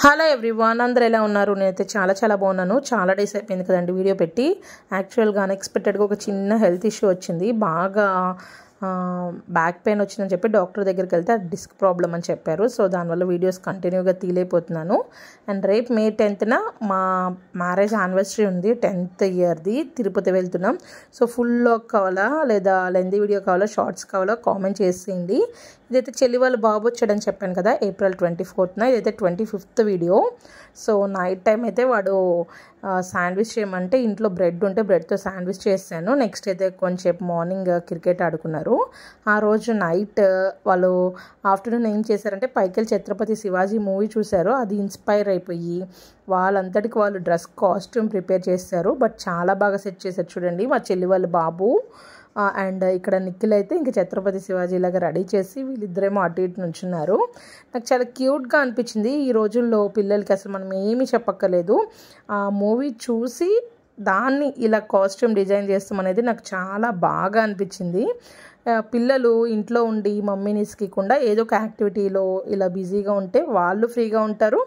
Hello everyone, అందరూ ఎలా ఉన్నారు? నేనైతే చాలా బాగున్నాను. చాలా డేస్ అయిపోయింది కదండి వీడియో పెట్టి. యాక్చువల్గా అన్ఎక్స్పెక్టెడ్గా ఒక చిన్న హెల్త్ ఇష్యూ వచ్చింది. బాగా బ్యాక్ పెయిన్ వచ్చిందని చెప్పి డాక్టర్ దగ్గరికి వెళ్తే అది డిస్క్ ప్రాబ్లం అని చెప్పారు. సో దానివల్ల వీడియోస్ కంటిన్యూగా తీయలేకపోతున్నాను. అండ్ రేపు May 10th మా మ్యారేజ్ యానివర్సరీ ఉంది, 10th ఇయర్ది. తిరుపతి వెళ్తున్నాం. సో ఫుల్ లాగ్ కావాలా లేదా లెంతీ వీడియో కావాలా షార్ట్స్ కావాలా కామెంట్ చేసేయండి. ఇదైతే చెల్లి వాళ్ళ బాబు వచ్చాడని చెప్పాను కదా, April 24th. ఇదైతే 25th video. So night time అయితే వాడు శాండ్విచ్ చేయమంటే ఇంట్లో బ్రెడ్ ఉంటే బ్రెడ్తో శాండ్విచ్ చేశాను. నెక్స్ట్ అయితే కొంచెం మార్నింగ్ క్రికెట్ ఆడుకున్నారు. ఆ రోజు నైట్ వాళ్ళు ఆఫ్టర్నూన్ ఏం చేశారంటే పైకెళ్ళి ఛత్రపతి శివాజీ మూవీ చూశారు. అది ఇన్స్పైర్ అయిపోయి వాళ్ళంతటికి వాళ్ళు డ్రెస్ కాస్ట్యూమ్ ప్రిపేర్ చేశారు. బట్ చాలా బాగా సెట్ చేశారు. చూడండి మా చెల్లి వాళ్ళ బాబు అండ్ ఇక్కడ నిఖిల్ అయితే ఇంకా ఛత్రపతి శివాజీ లాగా రెడీ చేసి వీళ్ళిద్దరేమో అటు ఇటు నుంచున్నారు. నాకు చాలా క్యూట్గా అనిపించింది. ఈ రోజుల్లో పిల్లలకి అసలు మనం ఏమీ చెప్పక్కర్లేదు, ఆ మూవీ చూసి దాన్ని ఇలా కాస్ట్యూమ్ డిజైన్ చేస్తాం అనేది నాకు చాలా బాగా అనిపించింది. పిల్లలు ఇంట్లో ఉండి మమ్మీని ఇసుకకుండా ఏదో ఒక యాక్టివిటీలో ఇలా బిజీగా ఉంటే వాళ్ళు ఫ్రీగా ఉంటారు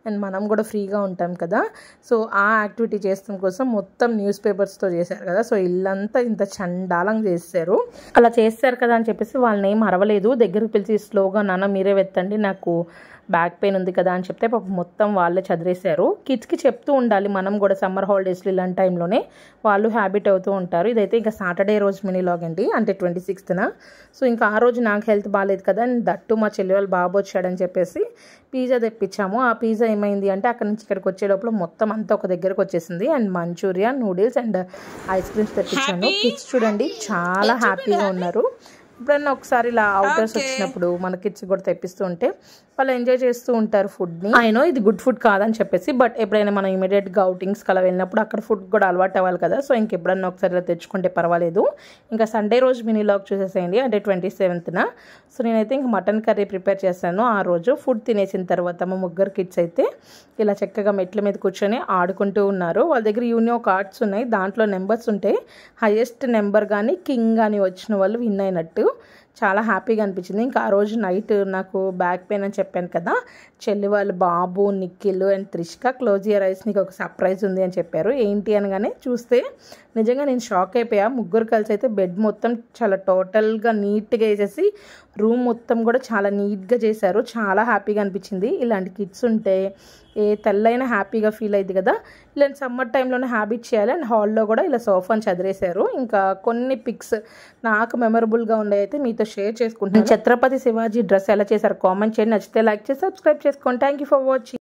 అండ్ మనం కూడా ఫ్రీగా ఉంటాం కదా. సో ఆ యాక్టివిటీ చేస్తాం కోసం మొత్తం న్యూస్ పేపర్స్తో చేశారు కదా. సో ఇల్లంతా ఇంత చండాలంగా చేశారు. అలా చేస్తారు కదా అని చెప్పేసి వాళ్ళని ఏం అరవలేదు. దగ్గరికి పిలిచి స్లోగా నాన్న మీరే వెత్తండి నాకు బ్యాక్ పెయిన్ ఉంది కదా అని చెప్తే పాపం మొత్తం వాళ్ళే చదివేశారు. కిడ్స్కి చెప్తూ ఉండాలి మనం కూడా సమ్మర్ హాలిడేస్లో ఇలాంటి టైంలోనే వాళ్ళు హ్యాబిట్ అవుతూ ఉంటారు. ఇదైతే ఇంకా సాటర్డే రోజు మినీ లాగ్ అండి, అంటే 26th. సో ఇంకా ఆ రోజు నాకు హెల్త్ బాగాలేదు కదా, దట్టు మా చెల్లి వాళ్ళు బాబు వచ్చాడని చెప్పేసి పిజ్జా తెప్పించాము. ఆ పిజ్జా ఏమైంది అంటే అక్కడ నుంచి ఇక్కడికి వచ్చే లోపల మొత్తం అంతా ఒక దగ్గరకు వచ్చేసింది. And Manchuria, noodles and ice creams తెప్పించాను. కిడ్స్ చూడండి చాలా హ్యాపీగా ఉన్నారు. ఎప్పుడన్నా ఒకసారి ఇలా అవుటర్స్ వచ్చినప్పుడు మన కిడ్స్ కూడా తెప్పిస్తూ ఉంటే వాళ్ళు ఎంజాయ్ చేస్తూ ఉంటారు ఫుడ్ని. అయినో ఇది గుడ్ ఫుడ్ కాదని చెప్పేసి, బట్ ఎప్పుడైనా మనం ఇమీడియట్గా అవుటింగ్స్కి అలా వెళ్ళినప్పుడు అక్కడ ఫుడ్ కూడా అలవాటు అవ్వాలి కదా. సో ఇంకెప్పుడన్నా ఒకసారి ఇలా తెచ్చుకుంటే పర్వాలేదు. ఇంకా సండే రోజు మినీ లాగ్ చూసేసేయండి, అంటే 27th. సో నేనైతే ఇంకా మటన్ కర్రీ ప్రిపేర్ చేశాను. ఆ రోజు ఫుడ్ తినేసిన తర్వాత మా ముగ్గురు కిడ్స్ అయితే ఇలా చక్కగా మెట్ల మీద కూర్చొని ఆడుకుంటూ ఉన్నారు. వాళ్ళ దగ్గర యూనియో కార్డ్స్ ఉన్నాయి, దాంట్లో నెంబర్స్ ఉంటాయి. హైయెస్ట్ నెంబర్ కానీ కింగ్ కానీ వచ్చిన వాళ్ళు విన్ అయినట్టు. చాలా హ్యాపీగా అనిపించింది. ఇంకా ఆ రోజు నైట్ నాకు బ్యాక్ పెయిన్ అని చెప్పాను కదా, చెల్లి వాళ్ళ బాబు Nikhil and Trishka close your eyes నీకు ఒక సర్ప్రైజ్ ఉంది అని చెప్పారు. ఏంటి అనగానే చూస్తే నిజంగా నేను షాక్ అయిపోయా. ముగ్గురు కలిసి అయితే బెడ్ మొత్తం చాలా టోటల్గా నీట్గా వేసేసి రూమ్ మొత్తం కూడా చాలా నీట్గా చేశారు. చాలా హ్యాపీగా అనిపించింది. ఇలాంటి కిడ్స్ ఉంటే ఏ తెల్లైనా హ్యాపీగా ఫీల్ అయింది కదా. ఇలాంటి సమ్మర్ టైంలోనే హ్యాబిట్ చేయాలి. అండ్ హాల్లో కూడా ఇలా సోఫాని చదిరేశారు. ఇంకా కొన్ని పిక్స్ నాకు మెమరబుల్గా ఉండే అయితే మీతో షేర్ చేసుకుంటాను. ఛత్రపతి శివాజీ డ్రెస్ ఎలా చేశారు కామెంట్ చేయండి. నచ్చితే లైక్ చేసి సబ్స్క్రైబ్ చేసుకోండి. Thank you for watching.